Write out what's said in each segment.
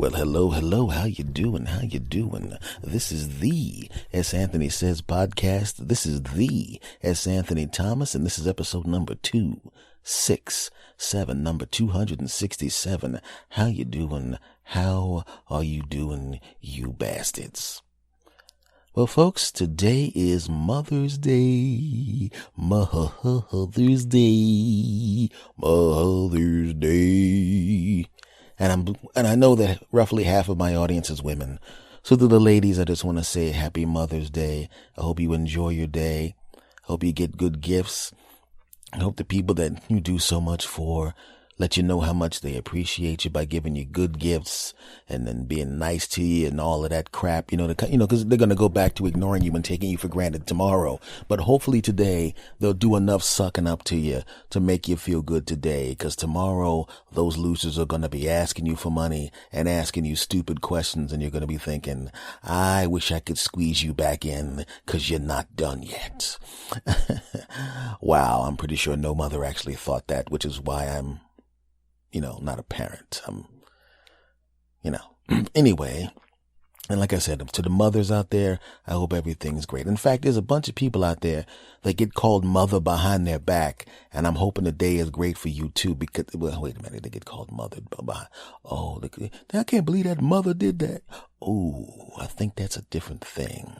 Well, hello, how you doing? This is the S. Anthony Says podcast. This is the S. Anthony Thomas, and this is episode number 267, number 267. How you doing? How are you doing, you bastards? Well, folks, today is Mother's Day. Mother's Day. And I know that roughly half of my audience is women. So to the ladies, I just want to say happy Mother's Day. I hope you enjoy your day. I hope you get good gifts. I hope the people that you do so much for let you know how much they appreciate you by giving you good gifts and then being nice to you and all of that crap, because they're going to go back to ignoring you and taking you for granted tomorrow. But hopefully today they'll do enough sucking up to you to make you feel good today, because tomorrow those losers are going to be asking you for money and asking you stupid questions, and you're going to be thinking, I wish I could squeeze you back in because you're not done yet. Wow, I'm pretty sure no mother actually thought that, which is why I'm not a parent. Anyway, and like I said, to the mothers out there, I hope everything's great. In fact, there's a bunch of people out there that get called mother behind their back, and I'm hoping the day is great for you too, because, well, wait a minute, they get called mother behind. Oh, I can't believe that mother did that. Oh, I think that's a different thing.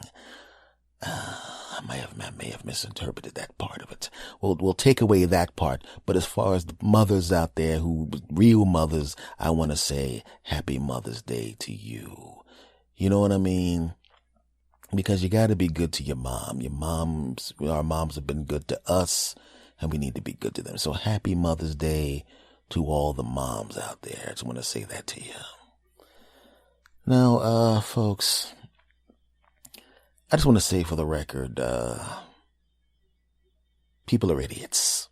I may have misinterpreted that part of it. We'll take away that part. But as far as the mothers out there real mothers, I want to say happy Mother's Day to you. You know what I mean? Because you got to be good to your mom. Our moms have been good to us, and we need to be good to them. So happy Mother's Day to all the moms out there. I just want to say that to you. Now, folks, I just want to say for the record, people are idiots.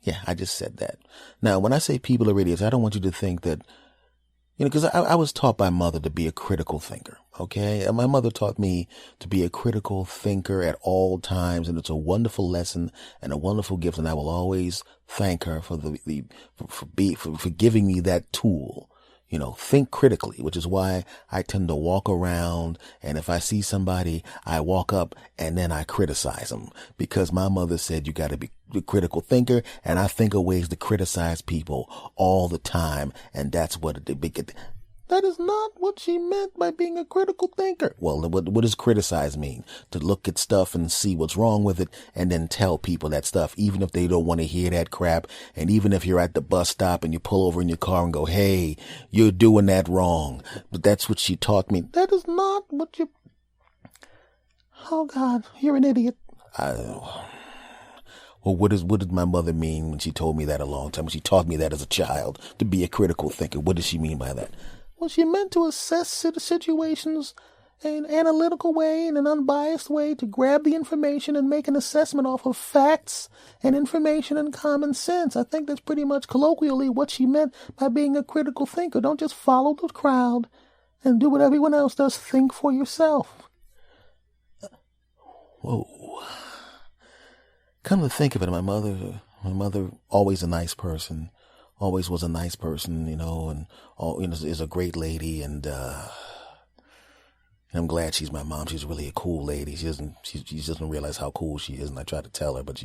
Yeah, I just said that. Now, when I say people are idiots, I don't want you to think that, because I was taught by mother to be a critical thinker, okay? And my mother taught me to be a critical thinker at all times, and it's a wonderful lesson and a wonderful gift, and I will always thank her for for giving me that tool. Think critically, which is why I tend to walk around, and if I see somebody, I walk up and then I criticize them, because my mother said you got to be a critical thinker, and I think of ways to criticize people all the time, and that's what that is not what she meant by being a critical thinker. Well, what does criticize mean? To look at stuff and see what's wrong with it and then tell people that stuff, even if they don't want to hear that crap. And even if you're at the bus stop and you pull over in your car and go, hey, you're doing that wrong. But that's what she taught me. That is not what oh God, you're an idiot. Well, what did my mother mean when she told me that a long time? When she taught me that as a child, to be a critical thinker? What does she mean by that? Well, she meant to assess situations in an analytical way, in an unbiased way, to grab the information and make an assessment off of facts and information and common sense. I think that's pretty much colloquially what she meant by being a critical thinker. Don't just follow the crowd and do what everyone else does. Think for yourself. Whoa. Come to think of it, my mother, always a nice person. Always was a nice person, and is a great lady, and I'm glad she's my mom. She's really a cool lady. She doesn't realize how cool she is, and I try to tell her, but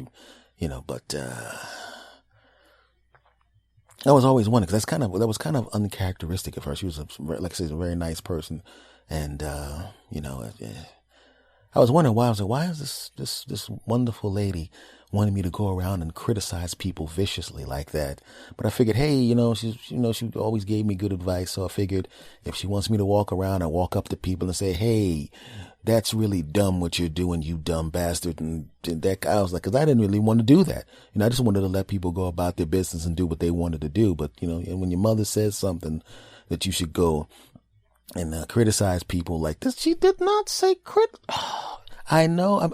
I was always wondering, because that was kind of uncharacteristic of her. She was like I said, a very nice person, and I was wondering why. I was like, why is this wonderful lady wanting me to go around and criticize people viciously like that? But I figured, hey, she always gave me good advice. So I figured if she wants me to walk around and walk up to people and say, hey, that's really dumb what you're doing, you dumb bastard. And that, I was like, because I didn't really want to do that. I just wanted to let people go about their business and do what they wanted to do. But, and when your mother says something that you should go and criticize people like this, she did not say I know.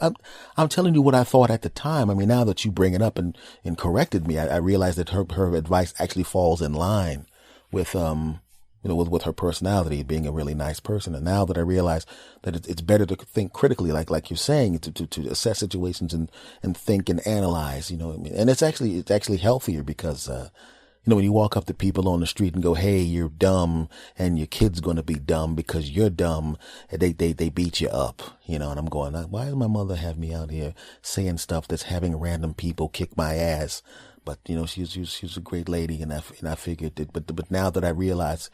I'm telling you what I thought at the time. I mean, now that you bring it up and corrected me, I realized that her advice actually falls in line with with her personality, being a really nice person. And now that I realize that it's better to think critically, like you're saying, to assess situations and think and analyze, and it's actually healthier because when you walk up to people on the street and go, hey, you're dumb, and your kid's going to be dumb because you're dumb, they beat you up, and I'm going, why does my mother have me out here saying stuff that's having random people kick my ass? But, she's a great lady, and I figured that, but now that I realize,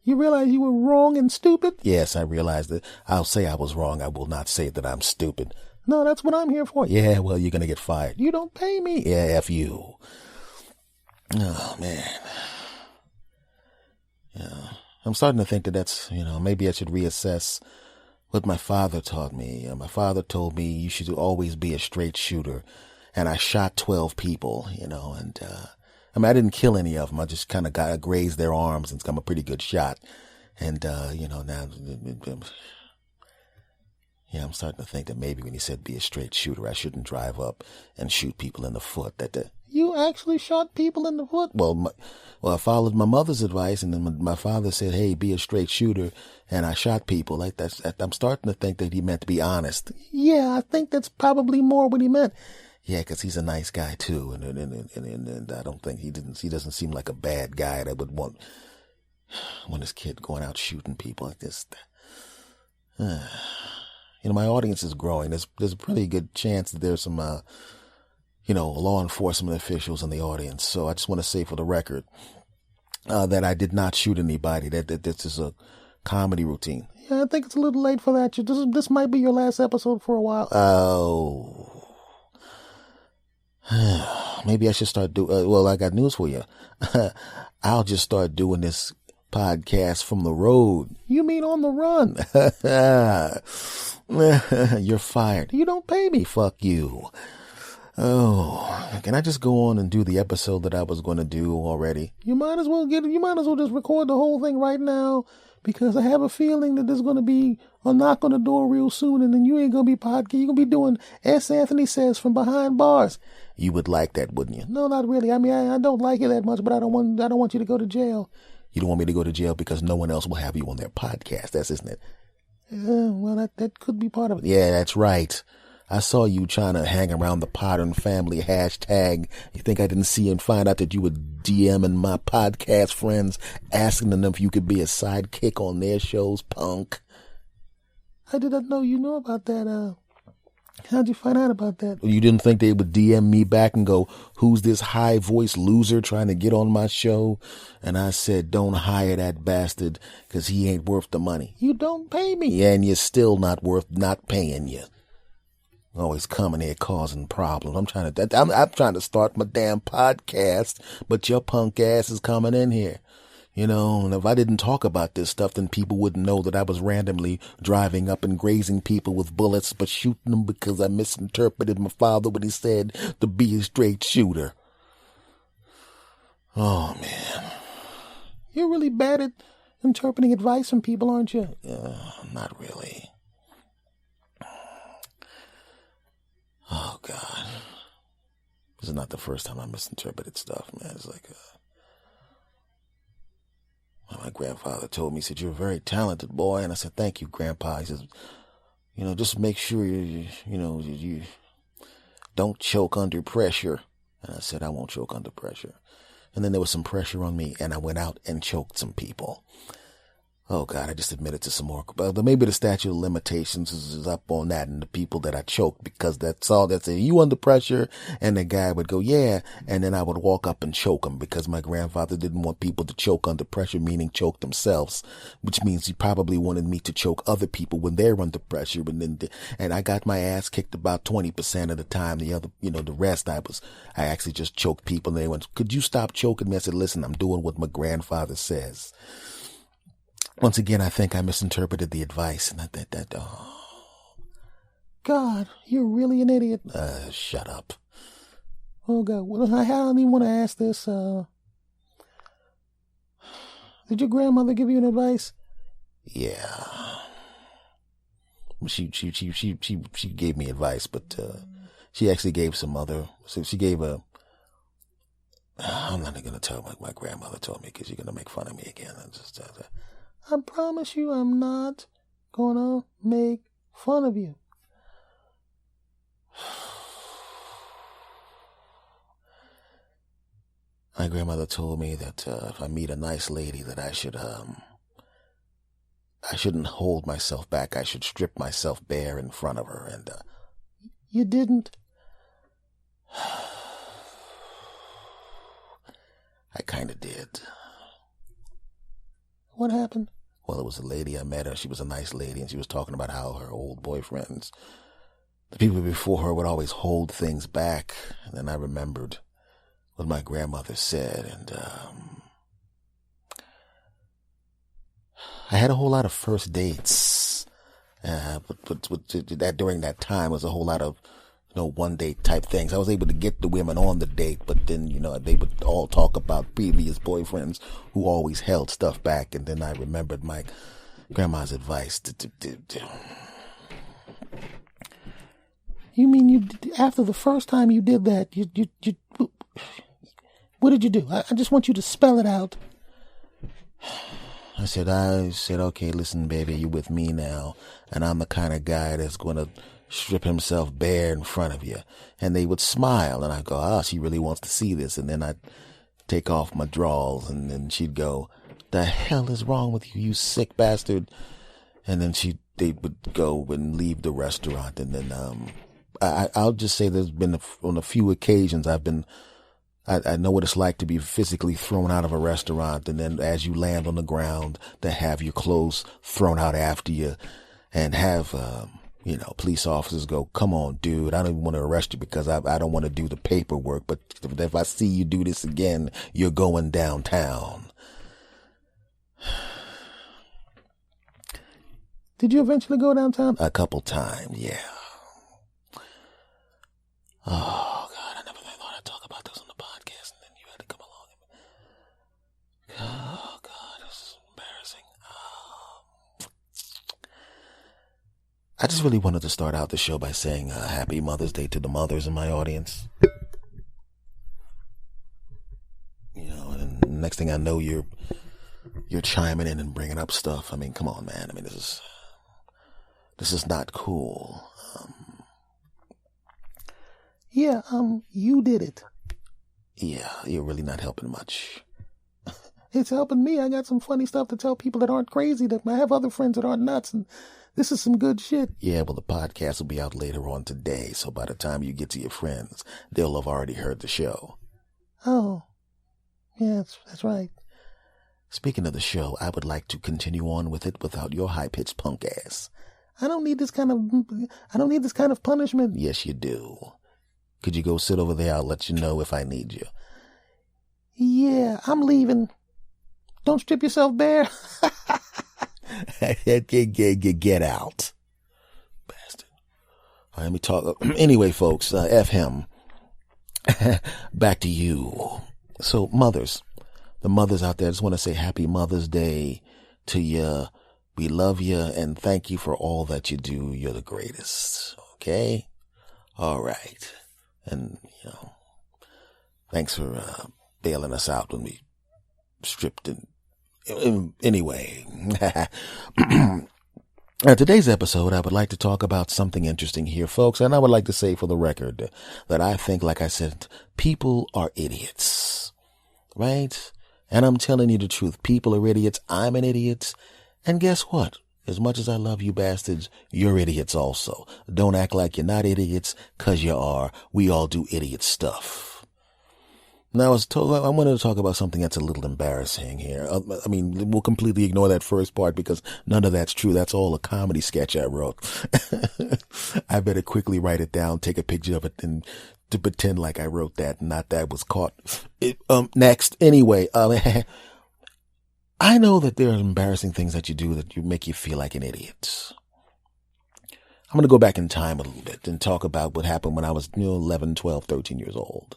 you realize you were wrong and stupid? Yes, I realized that. I'll say I was wrong. I will not say that I'm stupid. No, that's what I'm here for. Yeah, well, you're going to get fired. You don't pay me. Yeah, F you. Oh, man. Yeah. I'm starting to think that that's, maybe I should reassess what my father taught me. My father told me you should always be a straight shooter. And I shot 12 people, and, I didn't kill any of them. I just kind of grazed their arms, and I'm a pretty good shot. And, now, yeah, I'm starting to think that maybe when he said be a straight shooter, I shouldn't drive up and shoot people in the foot. You actually shot people in the foot? Well, I followed my mother's advice, and then my father said, hey, be a straight shooter, and I shot people. Like I'm starting to think that he meant to be honest. Yeah, I think that's probably more what he meant. Yeah, because he's a nice guy too, and I don't think he doesn't seem like a bad guy that would want his kid going out shooting people like this. My audience is growing. There's a pretty good chance that there's some law enforcement officials in the audience. So I just want to say for the record that I did not shoot anybody. That this is a comedy routine. Yeah, I think it's a little late for that. This might be your last episode for a while. Oh. Maybe I should start well, I got news for you. I'll just start doing this podcast from the road. You mean on the run? You're fired. You don't pay me. Fuck you. Oh, can I just go on and do the episode that I was going to do already? You might as well just record the whole thing right now, because I have a feeling that there's going to be a knock on the door real soon, and then you ain't going to be podcast. You're going to be doing S. Anthony Says from behind bars. You would like that, wouldn't you? No, not really. I mean, I don't like it that much, but I don't want you to go to jail. You don't want me to go to jail because no one else will have you on their podcast. That's, isn't it? Well, that could be part of it. Yeah, that's right. I saw you trying to hang around the Potter family hashtag. You think I didn't see and find out that you were DMing my podcast friends, asking them if you could be a sidekick on their shows, punk? I did not know you knew about that. How'd you find out about that? You didn't think they would DM me back and go, who's this high-voiced loser trying to get on my show? And I said, don't hire that bastard, because he ain't worth the money. You don't pay me. Yeah, and you're still not worth not paying you. Always coming here causing problems. I'm trying to start my damn podcast, but your punk ass is coming in here. And if I didn't talk about this stuff, then people wouldn't know that I was randomly driving up and grazing people with bullets, but shooting them because I misinterpreted my father when he said to be a straight shooter. Oh, man. You're really bad at interpreting advice from people, aren't you? Not really. Oh, God. This is not the first time I misinterpreted stuff, man. It's like, my grandfather told me, he said, you're a very talented boy. And I said, thank you, Grandpa. He says, just make sure you don't choke under pressure. And I said, I won't choke under pressure. And then there was some pressure on me, and I went out and choked some people. Oh, God, I just admitted to some more. But maybe the statute of limitations is up on that and the people that I choked, because that's all that's it. You under pressure? And the guy would go, yeah. And then I would walk up and choke him, because my grandfather didn't want people to choke under pressure, meaning choke themselves, which means he probably wanted me to choke other people when they're under pressure. And I got my ass kicked about 20% of the time. The other, the rest I actually just choked people. And they went, could you stop choking me? I said, listen, I'm doing what my grandfather says. Once again, I think I misinterpreted the advice, and I think that, God, you're really an idiot. Shut up. Oh, God, well, I don't even want to ask this. Did your grandmother give you an advice? Yeah. She gave me advice, but, she actually gave some other, so she gave I'm not going to tell what my grandmother told me, because you're going to make fun of me again. I promise you I'm not gonna make fun of you. my grandmother told me that if I meet a nice lady that I shouldn't hold myself back. I should strip myself bare in front of her. And you didn't? I kind of did. What happened? Well, it was a lady I met her. She was a nice lady, and she was talking about how her old boyfriends, the people before her, would always hold things back. And then I remembered what my grandmother said, and I had a whole lot of first dates. But that during that time was a whole lot of one date type things. I was able to get the women on the date, but then, they would all talk about previous boyfriends who always held stuff back. And then I remembered my grandma's advice. You mean after the first time you did that, what did you do? I just want you to spell it out. I said, okay, listen, baby, you with me now. And I'm the kind of guy that's going to strip himself bare in front of you. And they would smile, and I go, she really wants to see this. And then I'd take off my drawers, and then she'd go, the hell is wrong with you, you sick bastard? And then they would go and leave the restaurant. And then I'll just say there's been on a few occasions I know what it's like to be physically thrown out of a restaurant, and then as you land on the ground, to have your clothes thrown out after you, and have police officers go, come on, dude, I don't even want to arrest you because I don't want to do the paperwork, but if I see you do this again, you're going downtown. Did you eventually go downtown? A couple times, yeah. Oh, God, I never thought I'd talk about this on the podcast, and then you had to come along. Oh, God, this is embarrassing. I just really wanted to start out the show by saying Happy Mother's Day to the mothers in my audience. And next thing I know, you're chiming in and bringing up stuff. I mean, come on, man. I mean, this is not cool. Yeah, you did it. Yeah, you're really not helping much. It's helping me. I got some funny stuff to tell people that aren't crazy, that I have other friends that aren't nuts, and this is some good shit. Yeah, well, the podcast will be out later on today, so by the time you get to your friends, they'll have already heard the show. Oh, yeah, that's right. Speaking of the show, I would like to continue on with it without your high-pitched punk ass. I don't need this kind of punishment. Yes, you do. Could you go sit over there? I'll let you know if I need you. Yeah, I'm leaving. Don't strip yourself bare. Get out. Bastard. All right, let me talk. Anyway, folks, F him. Back to you. So, mothers. The mothers out there, I just want to say Happy Mother's Day to you. We love you and thank you for all that you do. You're the greatest. Okay? All right. And, thanks for bailing us out when we stripped and anyway. Today's episode, I would like to talk about something interesting here, folks. And I would like to say for the record that I think, like I said, people are idiots. Right? And I'm telling you the truth. People are idiots. I'm an idiot. And guess what? As much as I love you bastards, you're idiots also. Don't act like you're not idiots, 'cause you are. We all do idiot stuff. Now, I wanted to talk about something that's a little embarrassing here. I mean, we'll completely ignore that first part because none of that's true. That's all a comedy sketch I wrote. I better quickly write it down, take a picture of it, and to pretend like I wrote that, not that was caught. Next. Anyway, I know that there are embarrassing things that you do that make you feel like an idiot. I'm going to go back in time a little bit and talk about what happened when I was 11, 12, 13 years old.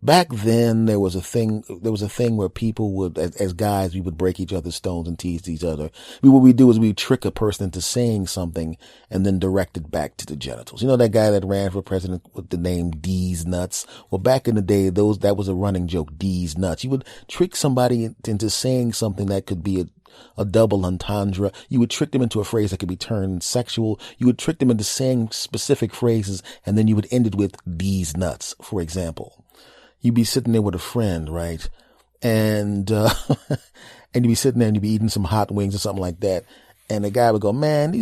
Back then, there was a thing where people would, as guys, we would break each other's stones and tease each other. What we do is we trick a person into saying something and then direct it back to the genitals. You know that guy that ran for president with the name D's Nuts? Well, back in the day, that was a running joke, D's Nuts. You would trick somebody into saying something that could be a double entendre. You would trick them into a phrase that could be turned sexual. You would trick them into saying specific phrases, and then you would end it with D's Nuts, for example. you'd be sitting there with a friend, right? And, and you'd be sitting there and you'd be eating some hot wings or something like that. And the guy would go, man,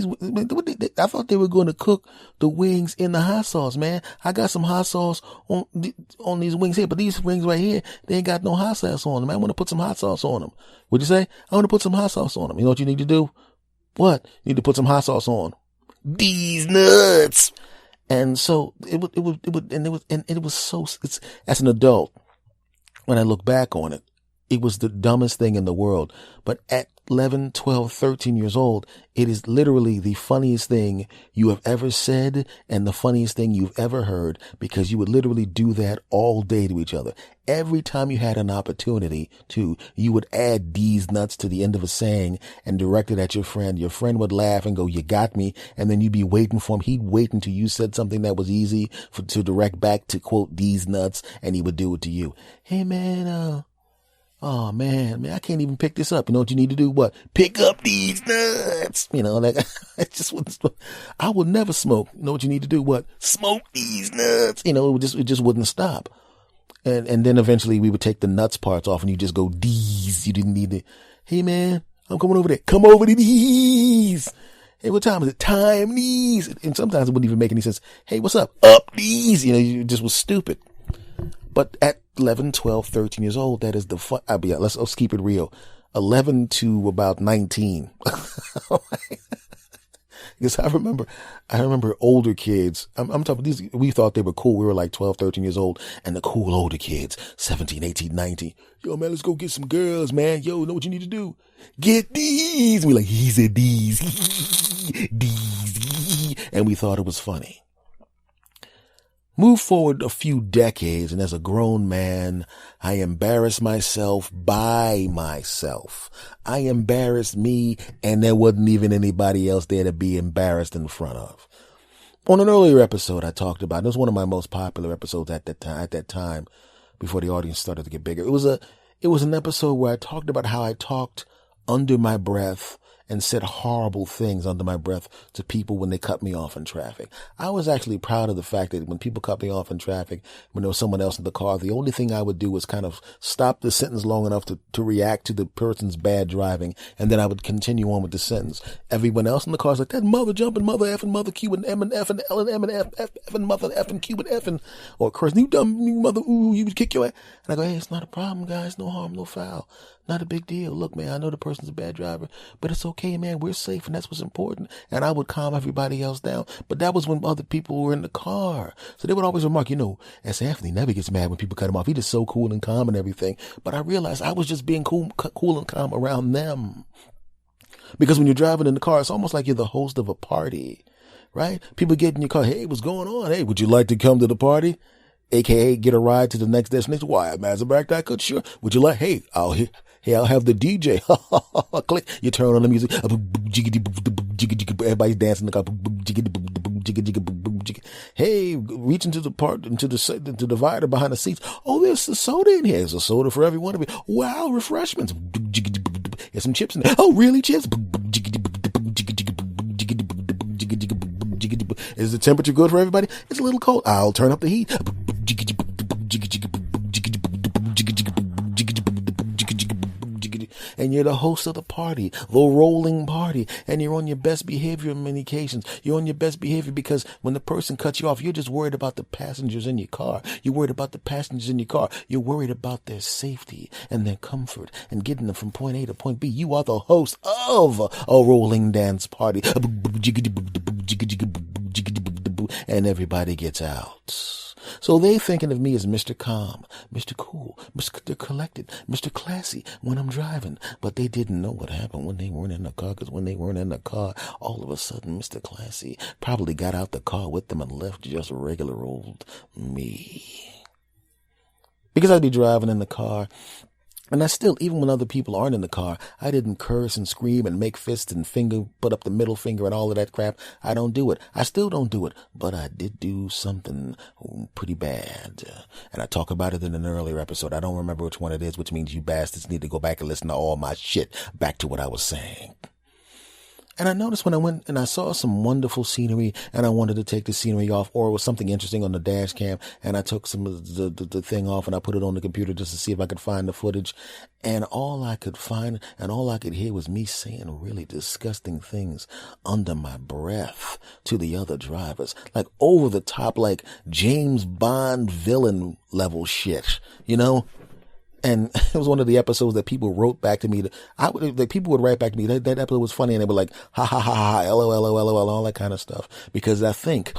I thought they were going to cook the wings in the hot sauce, man. I got some hot sauce on these wings here, but these wings right here, they ain't got no hot sauce on them. I want to put some hot sauce on them. What'd you say? I want to put some hot sauce on them. You know what you need to do? What? You need to put some hot sauce on these nuts. And so it was so, as an adult, when I look back on it, it was the dumbest thing in the world. But at 11, 12, 13 years old, it is literally the funniest thing you have ever said and the funniest thing you've ever heard, because you would literally do that all day to each other. Every time you had an opportunity to, you would add these nuts to the end of a saying and direct it at your friend. Your friend would laugh and go, you got me. And then you'd be waiting for him. He'd wait until you said something that was easy to direct back to quote these nuts, and he would do it to you. Hey man, oh man, I can't even pick this up. You know what you need to do? What? Pick up these nuts. You know, like I just wouldn't. I would never smoke. You know what you need to do? What? Smoke these nuts. You know, it just wouldn't stop. And then eventually we would take the nuts parts off and you just go these. You didn't need to. Hey man, I'm coming over there. Come over to these. Hey, what time is it? Time these. And sometimes it wouldn't even make any sense. Hey, what's up? Up these. You know, you just was stupid. But at 11, 12, 13 years old, that is the fun. Let's keep it real. 11 to about 19. Because I remember older kids. I'm talking these, we thought they were cool. We were like 12, 13 years old, and the cool older kids, 17, 18, 19. Yo, man, let's go get some girls, man. Yo, know what you need to do? Get these. We like, he said these. These. And we thought it was funny. Move forward a few decades, and as a grown man, I embarrassed myself by myself. I embarrassed me, and there wasn't even anybody else there to be embarrassed in front of. On an earlier episode I talked about, it was one of my most popular episodes at that time, before the audience started to get bigger. It was an episode where I talked about how I talked under my breath and said horrible things under my breath to people when they cut me off in traffic. I was actually proud of the fact that when people cut me off in traffic, when there was someone else in the car, the only thing I would do was kind of stop the sentence long enough to react to the person's bad driving, and then I would continue on with the sentence. Everyone else in the car is like, that mother jumping, mother effing, mother Q and M and F and L and M and F, effing mother effing Q and F and, or cursing, you dumb mother, ooh, you would kick your ass. And I go, hey, it's not a problem, guys. No harm, no foul. Not a big deal. Look, man, I know the person's a bad driver, but it's okay, man. We're safe, and that's what's important. And I would calm everybody else down. But that was when other people were in the car. So they would always remark, you know, as Anthony never gets mad when people cut him off. He's just so cool and calm and everything. But I realized I was just being cool and calm around them. Because when you're driving in the car, it's almost like you're the host of a party, right? People get in your car. Hey, what's going on? Hey, would you like to come to the party? AKA get a ride to the next destination. Why? As a matter of fact, I could, sure. Would you like, hey, I'll have the DJ. Click. You turn on the music. Everybody's dancing in the car. Hey, reach into the divider behind the seats. Oh, there's a soda in here. There's a soda for every one of you. Wow, refreshments. There's some chips in there. Oh, really, chips? Is the temperature good for everybody? It's a little cold. I'll turn up the heat. And you're the host of the party, the rolling party, and you're on your best behavior on many occasions. You're on your best behavior because when the person cuts you off, you're just worried about the passengers in your car. You're worried about the passengers in your car. You're worried about their safety and their comfort and getting them from point A to point B. You are the host of a rolling dance party. And everybody gets out. So they thinking of me as Mr. Calm, Mr. Cool, Mr. Collected, Mr. Classy when I'm driving. But they didn't know what happened when they weren't in the car, because when they weren't in the car, all of a sudden Mr. Classy probably got out the car with them and left just regular old me. Because I'd be driving in the car, and I still, even when other people aren't in the car, I didn't curse and scream and make fists and put up the middle finger and all of that crap. I don't do it. I still don't do it. But I did do something pretty bad. And I talk about it in an earlier episode. I don't remember which one it is, which means you bastards need to go back and listen to all my shit. Back to what I was saying. And I noticed when I went and I saw some wonderful scenery and I wanted to take the scenery off, or it was something interesting on the dash cam, and I took some of the thing off and I put it on the computer just to see if I could find the footage. And all I could find and all I could hear was me saying really disgusting things under my breath to the other drivers, like over the top, like James Bond villain level shit, you know? And it was one of the episodes that people wrote back to me. People would write back to me. That episode was funny, and they were like, ha ha ha ha, lol, lol, all that kind of stuff. Because I think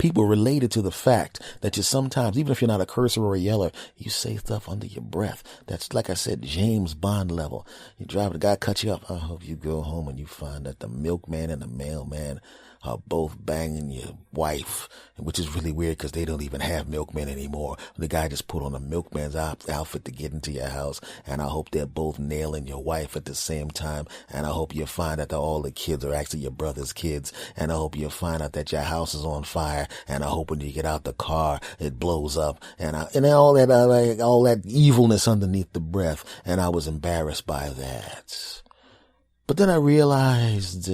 people related to the fact that you sometimes, even if you're not a cursor or a yeller, you say stuff under your breath. That's, like I said, James Bond level. You drive, the guy cuts you up. I hope you go home and you find that the milkman and the mailman are both banging your wife, which is really weird because they don't even have milkmen anymore. The guy just put on a milkman's outfit to get into your house, and I hope they're both nailing your wife at the same time, and I hope you find out that all the kids are actually your brother's kids, and I hope you find out that your house is on fire, and I hope when you get out the car, it blows up, and all that evilness underneath the breath, and I was embarrassed by that. But then I realized,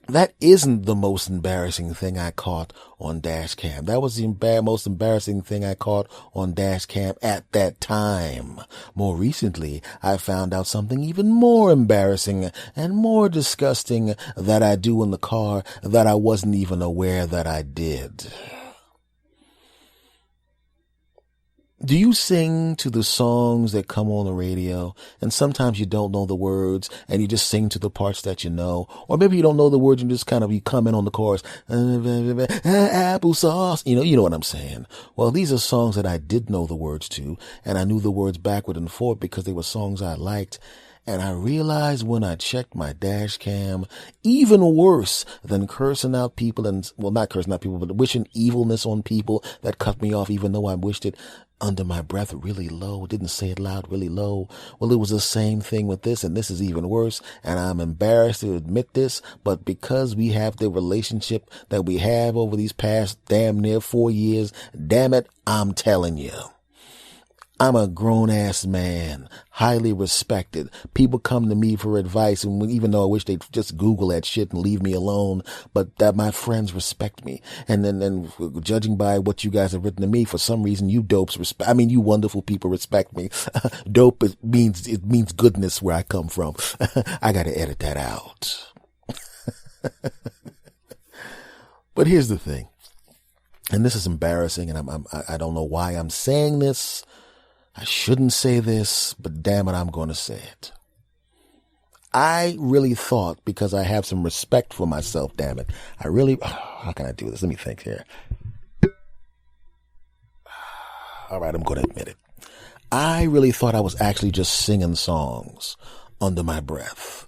that isn't the most embarrassing thing I caught on dash cam. That was the most embarrassing thing I caught on dash cam at that time. More recently, I found out something even more embarrassing and more disgusting that I do in the car that I wasn't even aware that I did. Do you sing to the songs that come on the radio, and sometimes you don't know the words and you just sing to the parts that you know? Or maybe you don't know the words and just you come in on the chorus, applesauce, you know what I'm saying? Well, these are songs that I did know the words to, and I knew the words backward and forward because they were songs I liked. And I realized when I checked my dash cam, even worse than cursing out people not cursing out people, but wishing evilness on people that cut me off, even though I wished it under my breath really low, didn't say it loud, really low. Well, it was the same thing with this, and this is even worse, and I'm embarrassed to admit this, but because we have the relationship that we have over these past damn near 4 years, damn it, I'm telling you. I'm a grown-ass man, highly respected. People come to me for advice, and even though I wish they'd just Google that shit and leave me alone, but that my friends respect me. And then judging by what you guys have written to me, for some reason, you you wonderful people respect me. Dope means goodness where I come from. I gotta edit that out. But here's the thing, and this is embarrassing, and I don't know why I'm saying this. I shouldn't say this, but damn it, I'm going to say it. I really thought, because I have some respect for myself, damn it, how can I do this? Let me think here. All right, I'm going to admit it. I really thought I was actually just singing songs under my breath.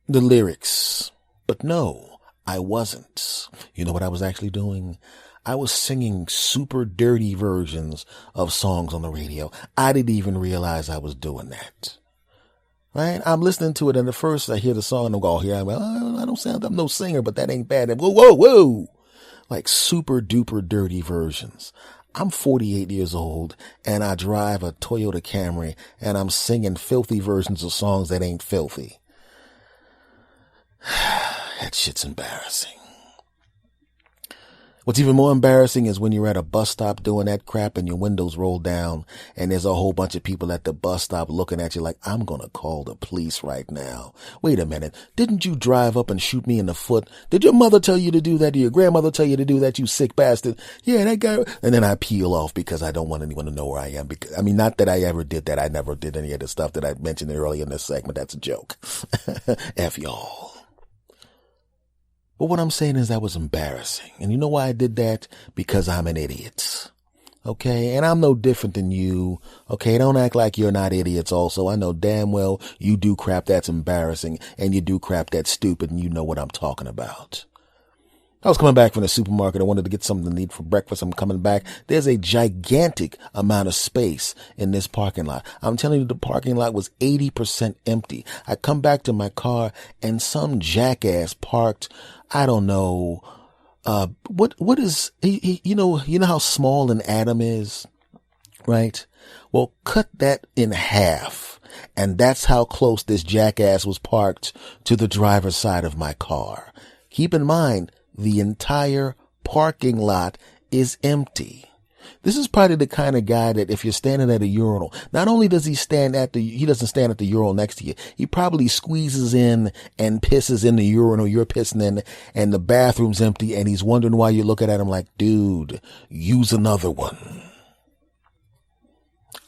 The lyrics. But no, I wasn't. You know what I was actually doing? I was singing super dirty versions of songs on the radio. I didn't even realize I was doing that. Right? I'm listening to it, and at first I hear the song, and I'm going, I'm no singer, but that ain't bad. And whoa. Like super duper dirty versions. I'm 48 years old, and I drive a Toyota Camry, and I'm singing filthy versions of songs that ain't filthy. That shit's embarrassing. What's even more embarrassing is when you're at a bus stop doing that crap and your windows roll down and there's a whole bunch of people at the bus stop looking at you like, I'm going to call the police right now. Wait a minute. Didn't you drive up and shoot me in the foot? Did your mother tell you to do that? Did your grandmother tell you to do that, you sick bastard? Yeah, that guy. And then I peel off because I don't want anyone to know where I am. Not that I ever did that. I never did any of the stuff that I mentioned earlier in this segment. That's a joke. F y'all. But what I'm saying is that was embarrassing. And you know why I did that? Because I'm an idiot. Okay? And I'm no different than you. Okay? Don't act like you're not idiots also. I know damn well you do crap that's embarrassing and you do crap that's stupid, and you know what I'm talking about. I was coming back from the supermarket. I wanted to get something to eat for breakfast. I'm coming back. There's a gigantic amount of space in this parking lot. I'm telling you, the parking lot was 80% empty. I come back to my car and some jackass parked, I don't know, what is, you know how small an atom is, right? Well, cut that in half And that's how close this jackass was parked to the driver's side of my car. Keep in mind, the entire parking lot is empty. This is probably the kind of guy that if you're standing at a urinal, not only does he doesn't stand at the urinal next to you, he probably squeezes in and pisses in the urinal you're pissing in, and the bathroom's empty, and he's wondering why you're looking at him like, dude, use another one.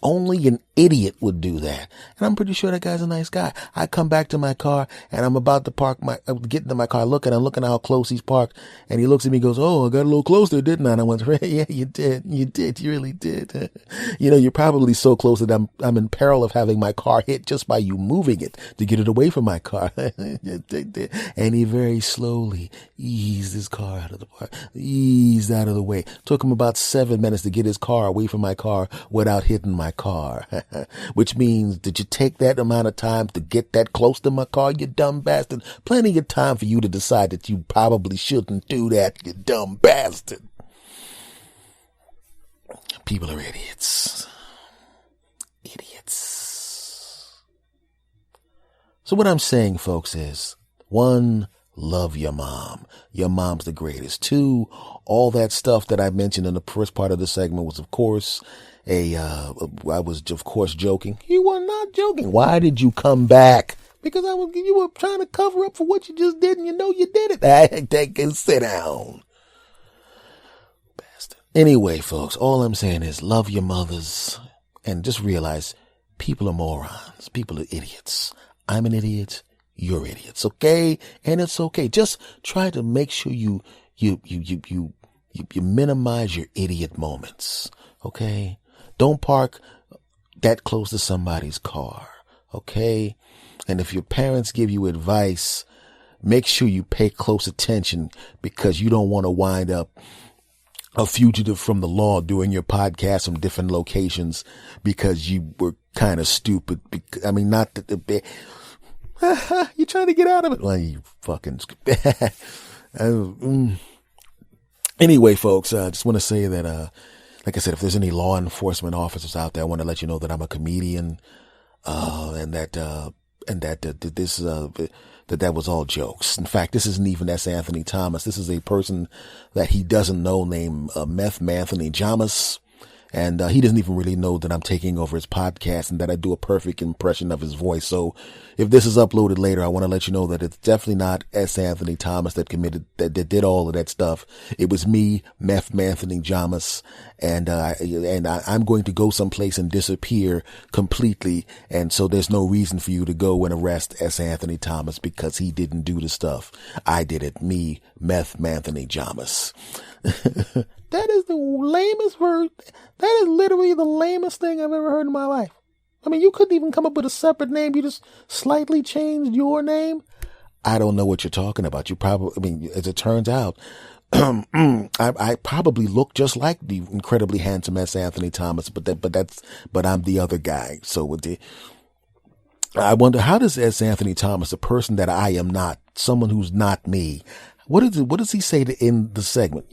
Only an idiot would do that. And I'm pretty sure that guy's a nice guy. I come back to my car and I'm about to get into my car, I'm looking at how close he's parked. And he looks at me and goes, oh, I got a little closer, didn't I? And I went, yeah, you did. You really did. You're probably so close that I'm in peril of having my car hit just by you moving it to get it away from my car. And he very slowly eased his car out of the park, eased out of the way. Took him about 7 minutes to get his car away from my car without hitting my car. Which means, did you take that amount of time to get that close to my car, you dumb bastard? Plenty of time for you to decide that you probably shouldn't do that, you dumb bastard. People are idiots. Idiots. So what I'm saying, folks, is 1, love your mom. Your mom's the greatest. 2, all that stuff that I mentioned in the first part of the segment was, of course, I was, of course, joking. You were not joking. Why did you come back? Because you were trying to cover up for what you just did, and you know you did it. Take and sit down. Bastard. Anyway, folks, all I'm saying is love your mothers and just realize people are morons. People are idiots. I'm an idiot. You're idiots. Okay? And it's okay. Just try to make sure you minimize your idiot moments. Okay? Don't park that close to somebody's car, okay? And if your parents give you advice, make sure you pay close attention because you don't want to wind up a fugitive from the law doing your podcast from different locations because you were kind of stupid. Not that you're trying to get out of it. Well, you fucking Anyway, folks, I just want to say that, like I said, if there's any law enforcement officers out there, I want to let you know that I'm a comedian, and that was all jokes. In fact, this isn't even S. Anthony Thomas. This is a person that he doesn't know named Meth Anthony Jamas. And he doesn't even really know that I'm taking over his podcast and that I do a perfect impression of his voice. So if this is uploaded later, I want to let you know that it's definitely not S. Anthony Thomas that did all of that stuff. It was me, Meth Anthony Jamas, and I'm going to go someplace and disappear completely. And so there's no reason for you to go and arrest S. Anthony Thomas because he didn't do the stuff. I did it. Me, Meth Anthony Jamas. That is the lamest word. That is literally the lamest thing I've ever heard in my life. You couldn't even come up with a separate name. You just slightly changed your name. I don't know what you're talking about. You probably, as it turns out, I probably look just like the incredibly handsome S. Anthony Thomas, but I'm the other guy. So I wonder, how does S. Anthony Thomas, a person that I am not, someone who's not me, what does he say to end the segment?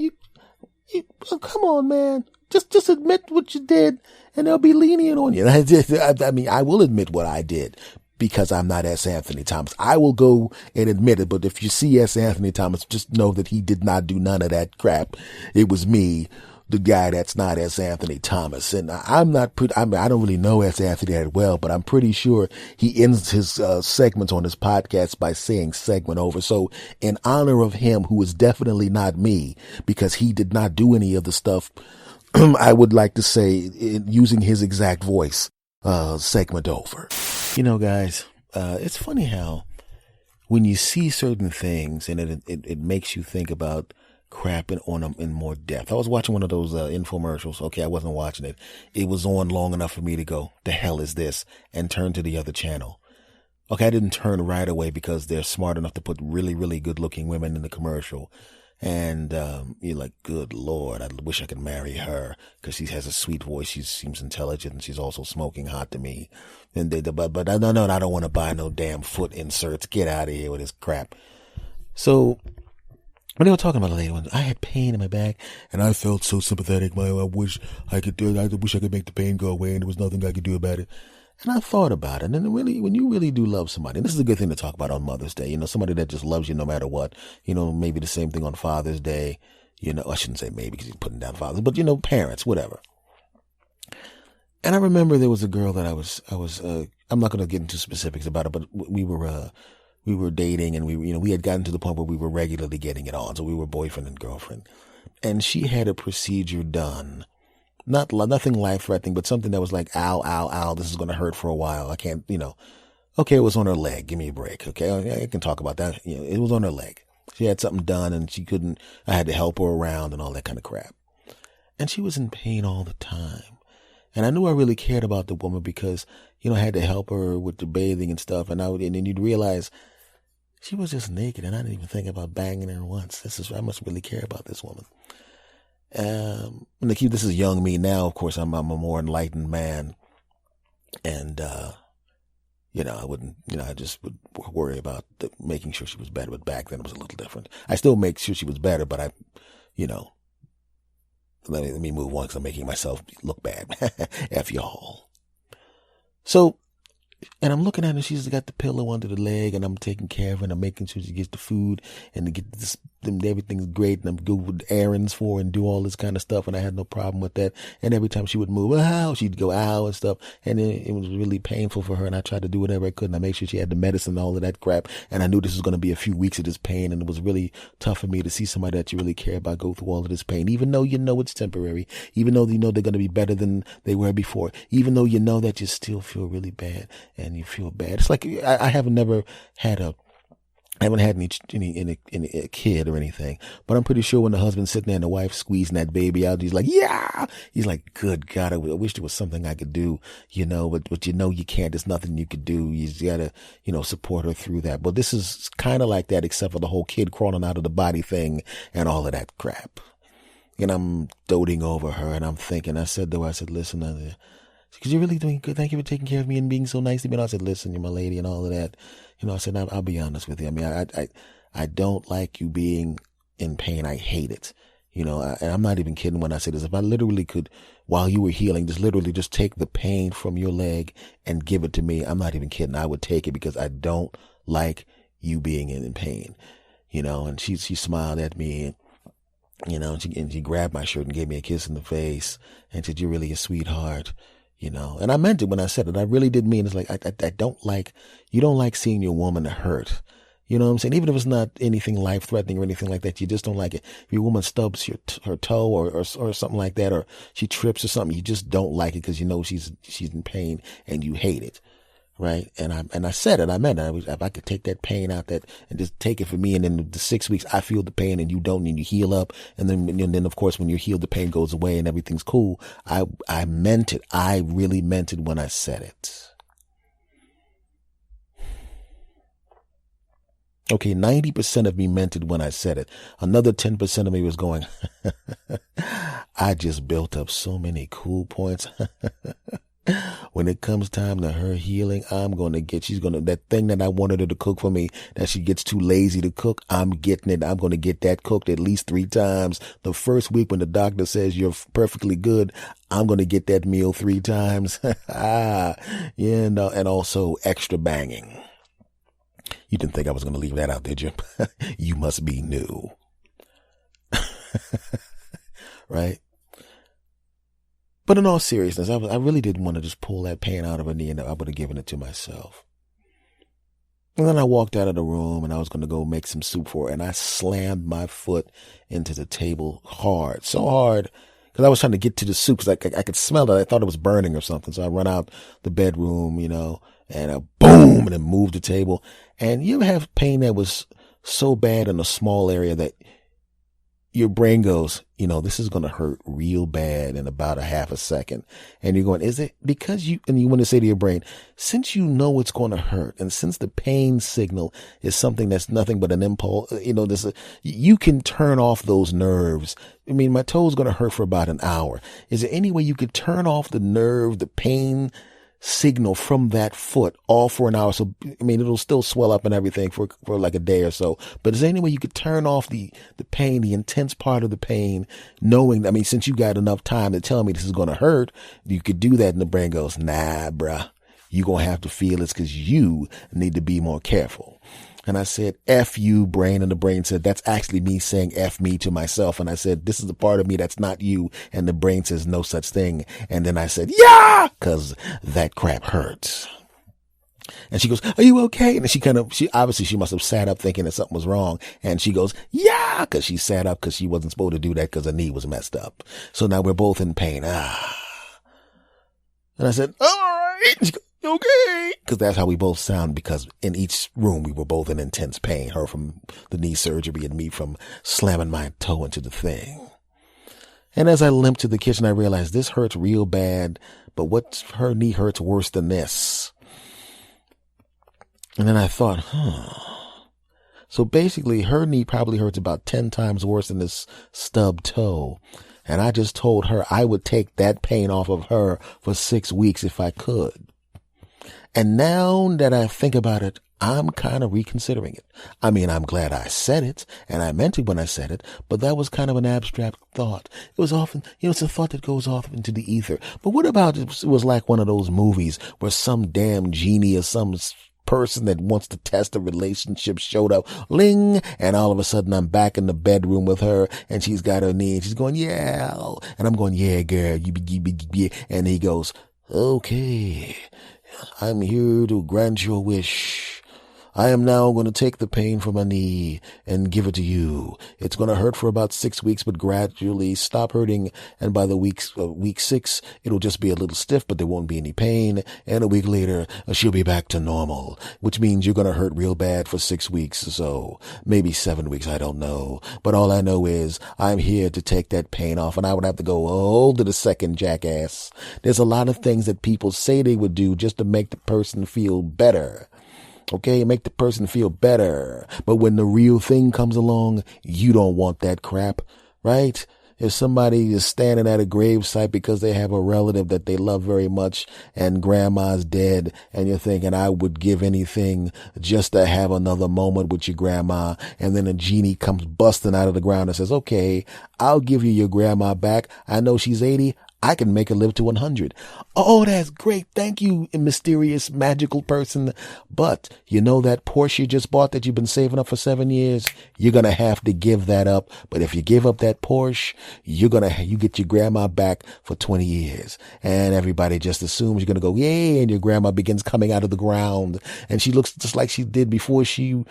Come on, man. Just admit what you did and they'll be lenient on you. I will admit what I did because I'm not S. Anthony Thomas. I will go and admit it. But if you see S. Anthony Thomas, just know that he did not do none of that crap. It was me, the guy that's not S. Anthony Thomas. And I don't really know S. Anthony that well, but I'm pretty sure he ends his segments on his podcast by saying segment over. So in honor of him, who is definitely not me, because he did not do any of the stuff, I would like to say, using his exact voice, segment over. Guys, it's funny how when you see certain things and it makes you think about crap on them in more depth. I was watching one of those infomercials. Okay, I wasn't watching it. It was on long enough for me to go, the hell is this? And turn to the other channel. Okay, I didn't turn right away because they're smart enough to put really, really good looking women in the commercial. And you're like, good Lord, I wish I could marry her because she has a sweet voice. She seems intelligent and she's also smoking hot to me. And but I don't want to buy no damn foot inserts. Get out of here with this crap. So when they were talking about the lady, I had pain in my back and I felt so sympathetic. I wish I could make the pain go away and there was nothing I could do about it. And I thought about it. And really, when you really do love somebody, and this is a good thing to talk about on Mother's Day, somebody that just loves you no matter what, maybe the same thing on Father's Day, I shouldn't say maybe because he's putting down fathers, but, parents, whatever. And I remember there was a girl that I was, I'm not going to get into specifics about it, but we were dating, and we had gotten to the point where we were regularly getting it on. So we were boyfriend and girlfriend, and she had a procedure done. Nothing life-threatening, but something that was like, ow, ow, ow, this is going to hurt for a while. I can't, okay, it was on her leg. Give me a break. Okay. I can talk about that. It was on her leg. She had something done and I had to help her around and all that kind of crap. And she was in pain all the time. And I knew I really cared about the woman because, I had to help her with the bathing and stuff. And then you'd realize she was just naked and I didn't even think about banging her once. I must really care about this woman. This is young me now. Of course, I'm a more enlightened man, and I wouldn't, I just would worry about making sure she was better. But back then, it was a little different. I still make sure she was better, but let me move on because I'm making myself look bad. F y'all. So. And I'm looking at her, she's got the pillow under the leg, and I'm taking care of her, and I'm making sure she gets the food, and to get this, everything's great, and I'm good with errands for her and do all this kind of stuff, and I had no problem with that. And every time she would move, ow, she'd go, ow, and stuff, and it was really painful for her, and I tried to do whatever I could, and I made sure she had the medicine and all of that crap, and I knew this was going to be a few weeks of this pain, and it was really tough for me to see somebody that you really care about go through all of this pain, even though it's temporary, even though they're going to be better than they were before, even though that you still feel really bad, and you feel bad. It's like I haven't had any kid or anything, but I'm pretty sure when the husband's sitting there and the wife squeezing that baby out, he's like, yeah, he's like, good God, I wish there was something I could do, but you can't. There's nothing you could do. You gotta, support her through that. But this is kind of like that, except for the whole kid crawling out of the body thing and all of that crap. And I'm doting over her, and I'm thinking, I said to her, listen, because you're really doing good. Thank you for taking care of me and being so nice to me. And I said, listen, you're my lady and all of that. I said, I'll be honest with you. I mean, I don't like you being in pain. I hate it. And I'm not even kidding when I say this. If I literally could, while you were healing, just take the pain from your leg and give it to me, I'm not even kidding. I would take it because I don't like you being in pain. And she smiled at me and she grabbed my shirt and gave me a kiss in the face and said, you're really a sweetheart. And I meant it when I said it. I really did mean it's like, I don't like, you don't like seeing your woman hurt. You know what I'm saying? Even if it's not anything life threatening or anything like that, you just don't like it. If your woman stubs her toe or something like that, or she trips or something, you just don't like it because she's in pain and you hate it. Right. And I said it, I meant it. If I could take that pain out and just take it for me. And then the 6 weeks I feel the pain and you don't, and you heal up. And then of course, when you're healed, the pain goes away and everything's cool. I meant it. I really meant it when I said it. Okay. 90% of me meant it when I said it. Another 10% of me was going, I just built up so many cool points. When it comes time to her healing, that thing that I wanted her to cook for me, that she gets too lazy to cook, I'm getting it. I'm going to get that cooked at least 3 times. The first week when the doctor says you're perfectly good, I'm going to get that meal 3 times. And also extra banging. You didn't think I was going to leave that out, did you? You must be new. Right? But in all seriousness, I really didn't want to just pull that pain out of her knee, and I would have given it to myself. And then I walked out of the room and I was going to go make some soup for her, and I slammed my foot into the table hard, so hard, because I was trying to get to the soup because I could smell it. I thought it was burning or something. So I run out the bedroom, and boom, and then moved the table. And you ever have pain that was so bad in a small area that your brain goes, this is going to hurt real bad in about a half a second. And you're going, is it because and you want to say to your brain, since you know it's going to hurt, and since the pain signal is something that's nothing but an impulse, you can turn off those nerves. I mean, my toe's going to hurt for about an hour. Is there any way you could turn off the nerve, the pain signal from that foot all for an hour? So, I mean, it'll still swell up and everything for like a day or so. But is there any way you could turn off the pain, the intense part of the pain, knowing, since you got enough time to tell me this is going to hurt, you could do that? And the brain goes, nah, bruh, you're going to have to feel it's because you need to be more careful. And I said, F you, brain. And the brain said, that's actually me saying F me to myself. And I said, this is the part of me that's not you. And the brain says, no such thing. And then I said, yeah, because that crap hurts. And she goes, are you okay? And she obviously she must have sat up thinking that something was wrong. And she goes, yeah, because she sat up because she wasn't supposed to do that because her knee was messed up. So now we're both in pain. And I said, all right. And she goes, okay. Because that's how we both sound, because in each room we were both in intense pain. Her from the knee surgery and me from slamming my toe into the thing. And as I limped to the kitchen, I realized this hurts real bad, but her knee hurts worse than this. And then I thought, so basically her knee probably hurts about 10 times worse than this stubbed toe. And I just told her I would take that pain off of her for 6 weeks if I could. And now that I think about it, I'm kind of reconsidering it. I mean, I'm glad I said it, and I meant it when I said it, but that was kind of an abstract thought. It was often, it's a thought that goes off into the ether. But what about it was like one of those movies where some damn genie or some person that wants to test a relationship showed up, ling, and all of a sudden I'm back in the bedroom with her, and she's got her knee, and she's going, yeah, and I'm going, yeah, girl, and he goes, okay, I'm here to grant your wish. I am now going to take the pain from my knee and give it to you. It's going to hurt for about 6 weeks, but gradually stop hurting. And by the week 6, it'll just be a little stiff, but there won't be any pain. And a week later, she'll be back to normal, which means you're going to hurt real bad for 6 weeks or so, maybe 7 weeks. I don't know. But all I know is I'm here to take that pain off, and I would have to go, hold it a second, jackass. There's a lot of things that people say they would do just to make the person feel better. Okay, make the person feel better. But when the real thing comes along, you don't want that crap, right? If somebody is standing at a gravesite because they have a relative that they love very much and grandma's dead, and you're thinking, I would give anything just to have another moment with your grandma, and then a genie comes busting out of the ground and says, okay, I'll give you your grandma back. I know she's 80. I can make her live to 100. Oh, that's great. Thank you, mysterious, magical person. But you know that Porsche you just bought that you've been saving up for 7 years? You're going to have to give that up. But if you give up that Porsche, you get your grandma back for 20 years. And everybody just assumes you're going to go, yay. And your grandma begins coming out of the ground. And she looks just like she did before she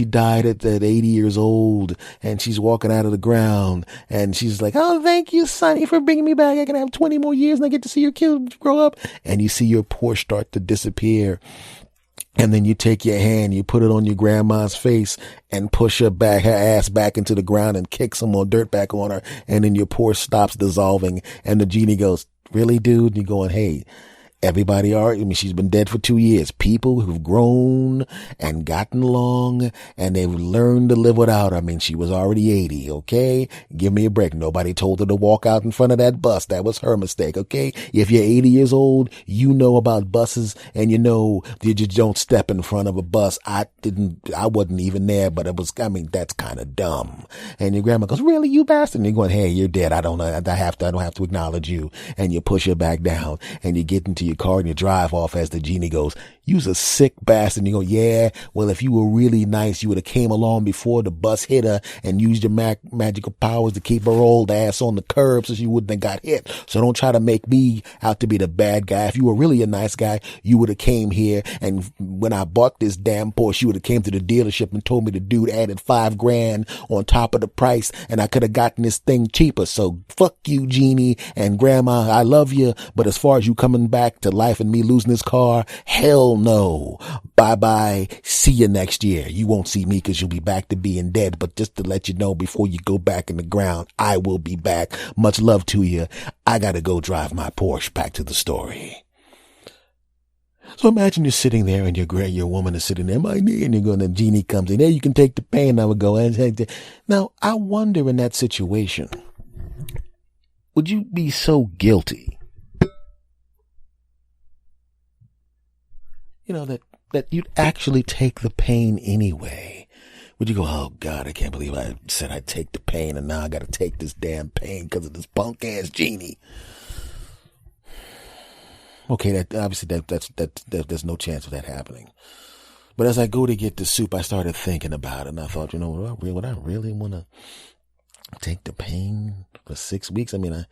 died at 80 years old. And she's walking out of the ground. And she's like, oh, thank you, Sonny, for bringing me back. I can have 20 more years and I get to see your kids grow up. And you see your Porsche start to disappear. And then you take your hand, you put it on your grandma's face and push her ass back into the ground and kick some more dirt back on her. And then your Porsche stops dissolving. And the genie goes, really, dude? And you're going, hey, everybody she's been dead for 2 years. People who've grown and gotten along and they've learned to live without her. I mean, she was already 80, okay? Give me a break. Nobody told her to walk out in front of that bus. That was her mistake, okay? If you're 80 years old, you know about buses and you know you just don't step in front of a bus. I wasn't even there, but that's kind of dumb. And your grandma goes, really, you bastard? And you're going, hey, you're dead. I don't have to acknowledge you. And you push her back down and you get into your car and you drive off as the genie goes, you's a sick bastard. And you go, yeah, well, if you were really nice, you would have came along before the bus hit her and used your magical powers to keep her old ass on the curb so she wouldn't have got hit. So don't try to make me out to be the bad guy. If you were really a nice guy, you would have came here, and when I bought this damn Porsche, you would have came to the dealership and told me the dude added $5,000 on top of the price and I could have gotten this thing cheaper. So fuck you, genie, and grandma, I love you, but as far as you coming back to life and me losing this car, hell no. Bye-bye. See you next year. You won't see me because you'll be back to being dead, but just to let you know before you go back in the ground, I will be back. Much love to you. I gotta go drive my Porsche. Back to the story. So imagine you're sitting there and your woman is sitting there, my knee, and you're going, the genie comes in, there, you can take the pain. I would go, now I wonder in that situation, would you be so guilty? You know, that you'd actually take the pain anyway. Would you go, oh God, I can't believe I said I'd take the pain and now I got to take this damn pain because of this punk ass genie. Okay, that obviously there's no chance of that happening. But as I go to get the soup, I started thinking about it, and I thought, would I really want to take the pain for 6 weeks? I mean,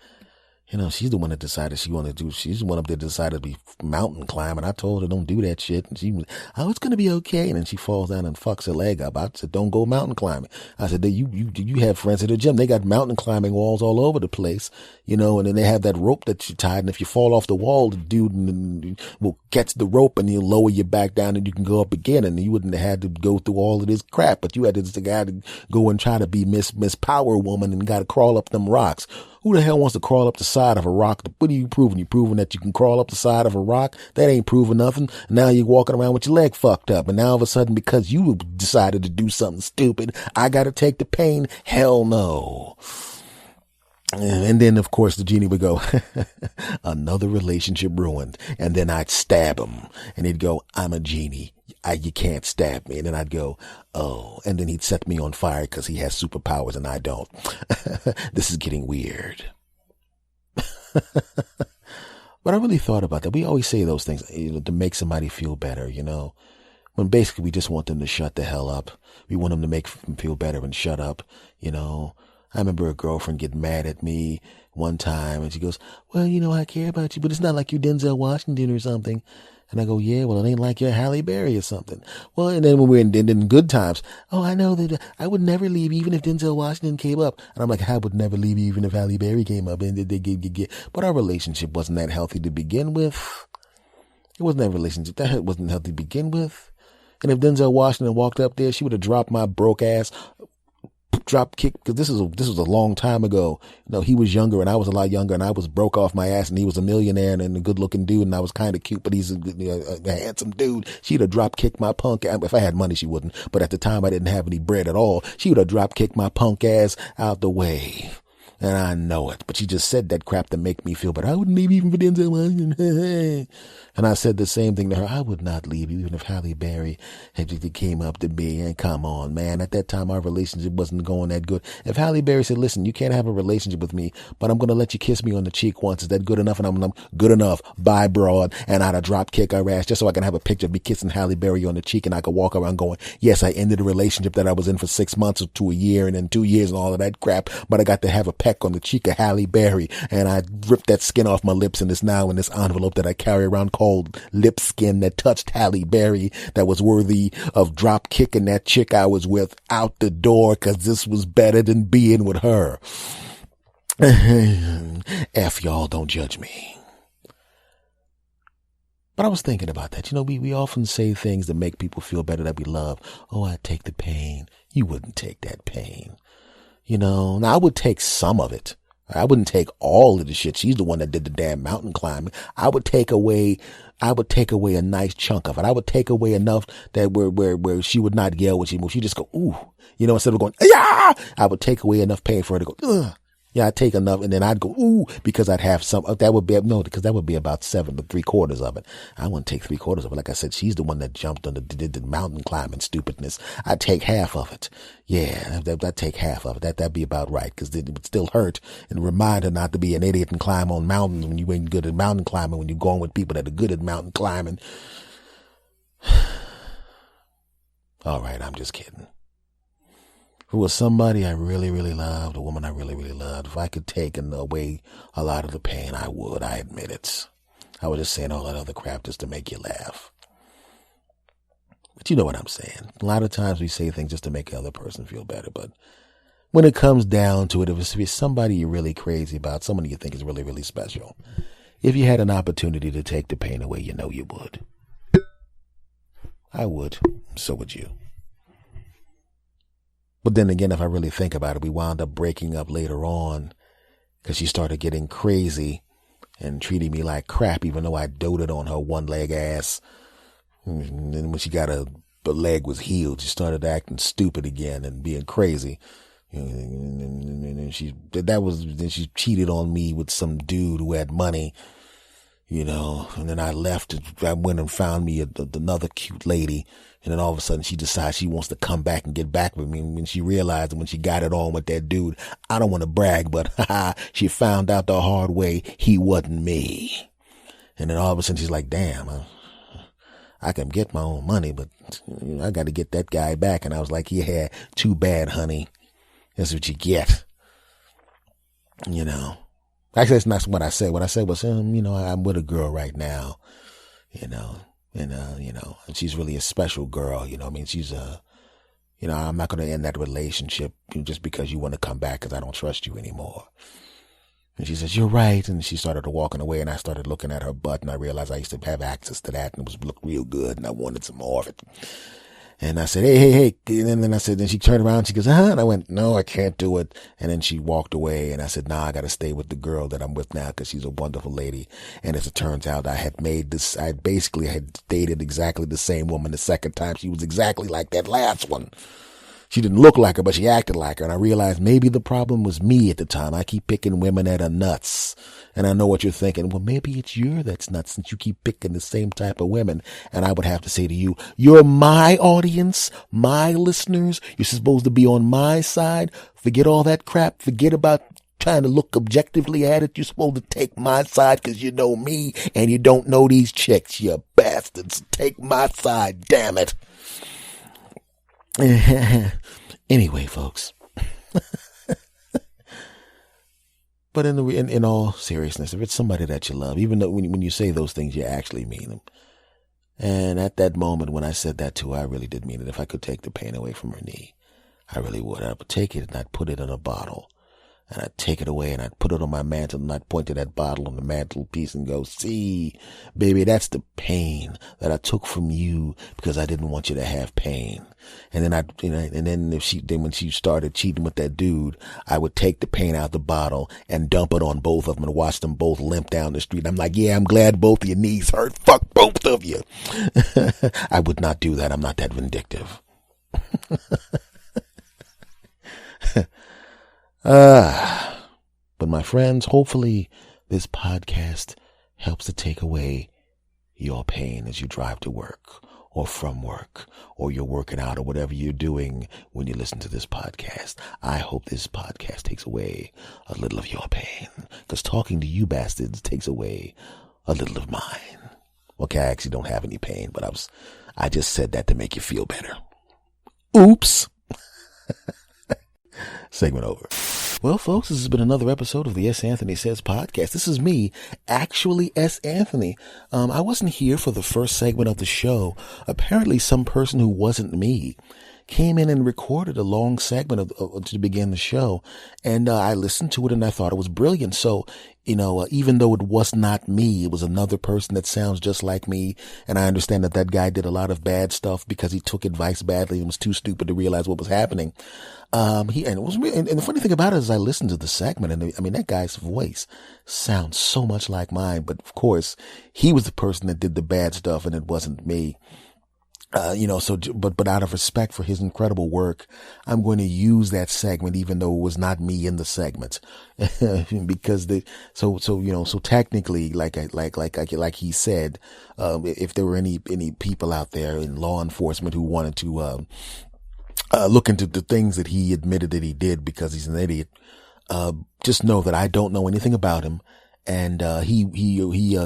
she's the one that decided she's the one up there that decided to be mountain climbing. I told her, don't do that shit. And she was, oh, it's going to be okay. And then she falls down and fucks her leg up. I said, don't go mountain climbing. I said, you have friends at the gym. They got mountain climbing walls all over the place, and then they have that rope that you tied. And if you fall off the wall, the dude will catch the rope and he'll lower you back down and you can go up again. And you wouldn't have had to go through all of this crap, but you had to go and try to be Miss Power Woman and got to crawl up them rocks. Who the hell wants to crawl up the side of a rock? What are you proving? You proving that you can crawl up the side of a rock? That ain't proving nothing. Now you're walking around with your leg fucked up. And now all of a sudden, because you decided to do something stupid, I got to take the pain? Hell no. And then, of course, the genie would go, another relationship ruined. And then I'd stab him. And he'd go, I'm a genie. You can't stab me. And then I'd go, oh. And then he'd set me on fire because he has superpowers and I don't. This is getting weird. But I really thought about that. We always say those things to make somebody feel better, when basically we just want them to shut the hell up. We want them to make them feel better and shut up, I remember a girlfriend get mad at me one time and she goes, well, I care about you, but it's not like you Denzel Washington or something. And I go, yeah, well, it ain't like you're Halle Berry or something. Well, and then when we're in good times, oh, I know that I would never leave even if Denzel Washington came up. And I'm like, I would never leave even if Halle Berry came up. But our relationship wasn't that healthy to begin with. It wasn't that relationship. That wasn't healthy to begin with. And if Denzel Washington walked up there, she would have dropped my broke ass drop kick, because this was a long time ago. He was younger and I was a lot younger and I was broke off my ass and he was a millionaire and a good looking dude and I was kind of cute, but he's a handsome dude. She'd have drop kicked my punk ass. If I had money, she wouldn't, but at the time I didn't have any bread at all. She would have drop kicked my punk ass out the way. And I know it, but she just said that crap to make me feel better. I wouldn't leave even for Denzel Washington. And I said the same thing to her. I would not leave even if Halle Berry came up to me. And come on, man. At that time, our relationship wasn't going that good. If Halle Berry said, listen, you can't have a relationship with me, but I'm going to let you kiss me on the cheek once. Is that good enough? And I'm good enough. Bye, broad. And I'd have drop kick her ass just so I can have a picture of me kissing Halle Berry on the cheek and I could walk around going, yes, I ended a relationship that I was in for 6 months or to a year and then 2 years and all of that crap, but I got to have a peck on the cheek of Halle Berry and I ripped that skin off my lips and it's now in this envelope that I carry around called lip skin that touched Halle Berry, that was worthy of drop kicking that chick I was with out the door because this was better than being with her. F y'all, don't judge me. But I was thinking about that. We often say things that make people feel better that we love. Oh, I take the pain. You wouldn't take that pain. Now I would take some of it. I wouldn't take all of the shit. She's the one that did the damn mountain climbing. I would take away a nice chunk of it. I would take away enough that where she would not yell when she moved. She'd just go, ooh, instead of going, yeah, I would take away enough pain for her to go, ugh. Yeah, I'd take enough and then I'd go, ooh, because I'd have some, because that would be about 7 to 3/4 of it. I wouldn't take 3/4 of it. Like I said, she's the one that jumped on did the mountain climbing stupidness. I'd take half of it. Yeah, I'd take half of it. That'd be about right, because it would still hurt and remind her not to be an idiot and climb on mountains when you ain't good at mountain climbing, when you're going with people that are good at mountain climbing. All right, I'm just kidding. Who was somebody I really, really loved, a woman I really, really loved. If I could take away a lot of the pain, I would. I admit it. I was just saying all that other crap just to make you laugh. But you know what I'm saying. A lot of times we say things just to make the other person feel better. But when it comes down to it, if it's somebody you're really crazy about, someone you think is really, really special, if you had an opportunity to take the pain away, you would. I would. So would you. But then again, if I really think about it, we wound up breaking up later on because she started getting crazy and treating me like crap, even though I doted on her one-leg ass. And then when she got the leg was healed, she started acting stupid again and being crazy. And then she cheated on me with some dude who had money, and then I left. I went and found me another cute lady. And then all of a sudden she decides she wants to come back and get back with me. And when she realized when she got it on with that dude, I don't want to brag, but she found out the hard way he wasn't me. And then all of a sudden she's like, damn, I can get my own money, but I got to get that guy back. And I was like, yeah, too bad, honey. That's what you get. Actually, that's not what I said. What I said was, I'm with a girl right now, and she's really a special girl. She's I'm not going to end that relationship just because you want to come back because I don't trust you anymore. And she says, you're right. And she started walking away, and I started looking at her butt, and I realized I used to have access to that, and it looked real good, and I wanted some more of it. And I said, hey. And then then she turned around, she goes, and I went, no, I can't do it. And then she walked away, and I said, I got to stay with the girl that I'm with now because she's a wonderful lady. And as it turns out, I basically had dated exactly the same woman the second time. She was exactly like that last one. She didn't look like her, but she acted like her. And I realized maybe the problem was me at the time. I keep picking women that are nuts. And I know what you're thinking. Well, maybe it's you that's nuts since you keep picking the same type of women. And I would have to say to you, you're my audience, my listeners. You're supposed to be on my side. Forget all that crap. Forget about trying to look objectively at it. You're supposed to take my side because you know me and you don't know these chicks, you bastards. Take my side, damn it. Anyway, folks. But in all seriousness, if it's somebody that you love, even though when you say those things, you actually mean them. And at that moment when I said that to her, I really did mean it. If I could take the pain away from her knee, I really would. I would take it and I'd put it in a bottle. And I'd take it away and I'd put it on my mantle and I'd point to that bottle on the mantelpiece and go, see, baby, that's the pain that I took from you because I didn't want you to have pain. And then when she started cheating with that dude, I would take the pain out the bottle and dump it on both of them and watch them both limp down the street. I'm like, yeah, I'm glad both of your knees hurt. Fuck both of you. I would not do that. I'm not that vindictive. But my friends, hopefully this podcast helps to take away your pain as you drive to work or from work or you're working out or whatever you're doing when you listen to this podcast. I hope this podcast takes away a little of your pain because talking to you bastards takes away a little of mine. Okay, I actually don't have any pain, but I just said that to make you feel better. Oops. Segment over. Well, folks, this has been another episode of the S. Anthony Says podcast. This is me, actually S. Anthony. I wasn't here for the first segment of the show. Apparently, some person who wasn't me came in and recorded a long segment to begin the show. And I listened to it and I thought it was brilliant. So, even though it was not me, it was another person that sounds just like me. And I understand that guy did a lot of bad stuff because he took advice badly and was too stupid to realize what was happening. And the funny thing about it is I listened to the segment and that guy's voice sounds so much like mine. But of course, he was the person that did the bad stuff and it wasn't me. But out of respect for his incredible work, I'm going to use that segment, even though it was not me in the segment, because so technically, like he said, if there were any people out there in law enforcement who wanted to, look into the things that he admitted that he did because he's an idiot, just know that I don't know anything about him. And, he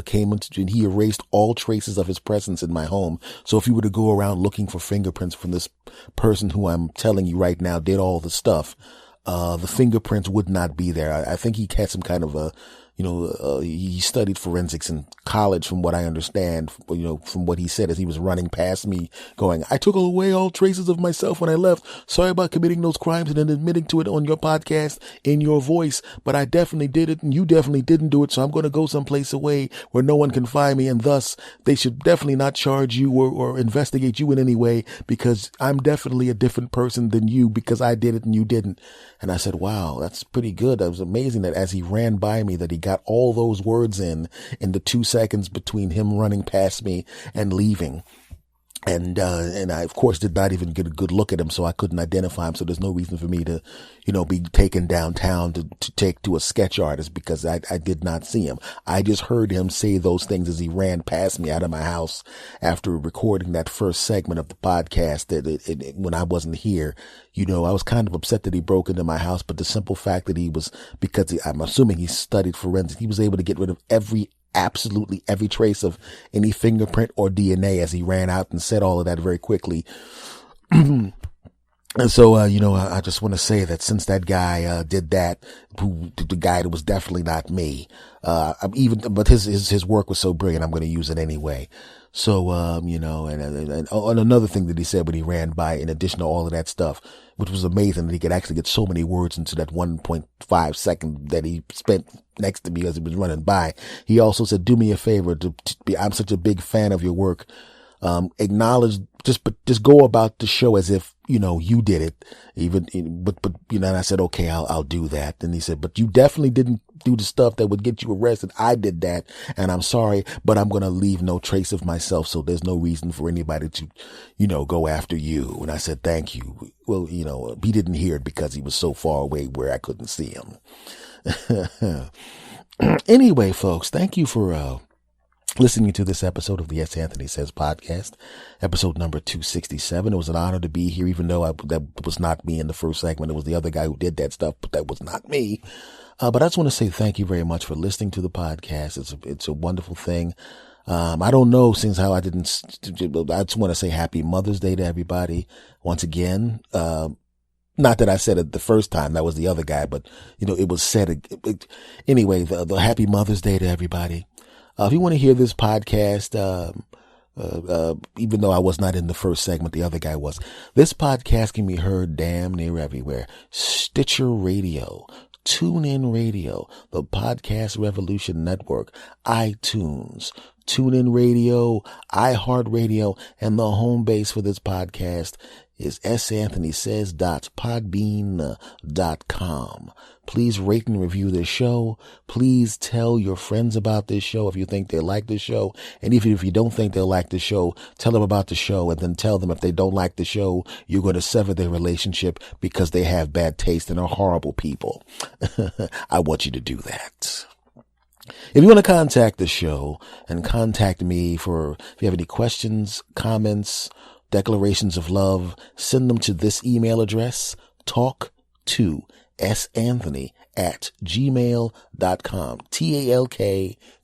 came into, and he erased all traces of his presence in my home. So if you were to go around looking for fingerprints from this person who I'm telling you right now did all the stuff, the fingerprints would not be there. I think he had some kind of he studied forensics in college, from what I understand, from what he said as he was running past me going, I took away all traces of myself when I left. Sorry about committing those crimes and then admitting to it on your podcast in your voice, but I definitely did it and you definitely didn't do it. So I'm going to go someplace away where no one can find me. And thus they should definitely not charge you or investigate you in any way because I'm definitely a different person than you because I did it and you didn't. And I said, wow, that's pretty good. That was amazing that as he ran by me that he got all those words in the 2 seconds between him running past me and leaving. And I, of course, did not even get a good look at him, so I couldn't identify him. So there's no reason for me to, be taken downtown to take to a sketch artist because I did not see him. I just heard him say those things as he ran past me out of my house after recording that first segment of the podcast that when I wasn't here. I was kind of upset that he broke into my house, but the simple fact that I'm assuming he studied forensics, he was able to get rid of every absolutely every trace of any fingerprint or DNA as he ran out and said all of that very quickly. And so, I just want to say that since that guy, did that, the guy that was definitely not me, but his work was so brilliant, I'm going to use it anyway. So, and another thing that he said when he ran by, in addition to all of that stuff, which was amazing that he could actually get so many words into that 1.5 second that he spent next to me as he was running by. He also said, do me a favor I'm such a big fan of your work. Acknowledge, just go about the show as if, you did it. And I said, okay, I'll do that. And he said, but you definitely didn't do the stuff that would get you arrested. I did that, and I'm sorry, but I'm going to leave no trace of myself. So there's no reason for anybody to, go after you. And I said, thank you. Well, he didn't hear it because he was so far away where I couldn't see him. Anyway, folks, thank you for, listening to this episode of the S. Anthony Says podcast, episode number 267. It was an honor to be here, even though that was not me in the first segment. It was the other guy who did that stuff, but that was not me. But I just want to say thank you very much for listening to the podcast. It's a wonderful thing. I don't know since how I just want to say happy Mother's Day to everybody once again. Not that I said it the first time, that was the other guy, but it was said. Anyway, the happy Mother's Day to everybody. If you want to hear this podcast, even though I was not in the first segment, the other guy was. This podcast can be heard damn near everywhere. Stitcher Radio, TuneIn Radio, the Podcast Revolution Network, iTunes, TuneIn Radio, iHeartRadio, and the home base for this podcast is santhonysays.podbean.com. Please rate and review this show. Please tell your friends about this show if you think they like this show. And even if you don't think they'll like the show, tell them about the show, and then tell them if they don't like the show, you're going to sever their relationship because they have bad taste and are horrible people. I want you to do that. If you want to contact the show and contact me if you have any questions, comments, declarations of love, send them to this email address, talk2santhony@gmail.com.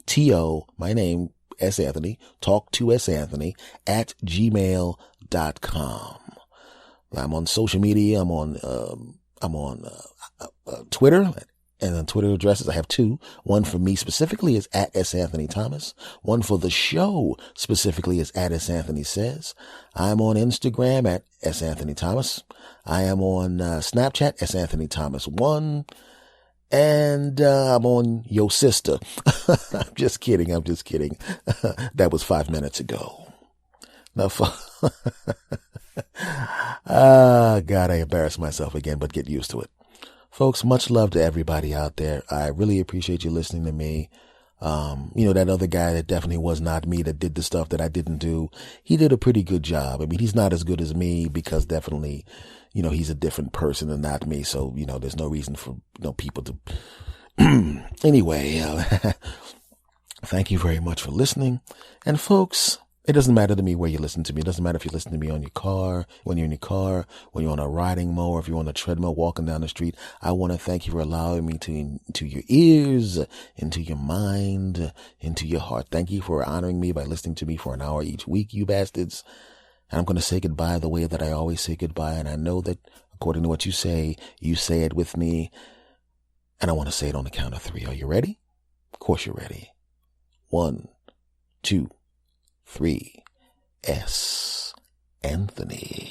TALKTO, my name, S. Anthony, talk2santhony@gmail.com. I'm on social media. I'm on Twitter. And the Twitter addresses, I have two. One for me specifically is @SAnthonyThomas. One for the show specifically is @SAnthonySays. I'm on Instagram @SAnthonyThomas. I am on Snapchat @SAnthonyThomas1. And I'm on Yo Sister. I'm just kidding. That was 5 minutes ago. Now, God, I embarrassed myself again, but get used to it. Folks, much love to everybody out there. I really appreciate you listening to me. That other guy that definitely was not me that did the stuff that I didn't do. He did a pretty good job. I mean, he's not as good as me because definitely, he's a different person and not me. So, there's no reason for, people to. Anyway, thank you very much for listening. And folks, it doesn't matter to me where you listen to me. It doesn't matter if you listen to me on your car, when you're in your car, when you're on a riding mower, if you're on a treadmill walking down the street. I want to thank you for allowing me into your ears, into your mind, into your heart. Thank you for honoring me by listening to me for an hour each week, you bastards. And I'm going to say goodbye the way that I always say goodbye. And I know that according to what you say it with me. And I want to say it on the count of 3. Are you ready? Of course you're ready. 1, 2, 3. S. Anthony.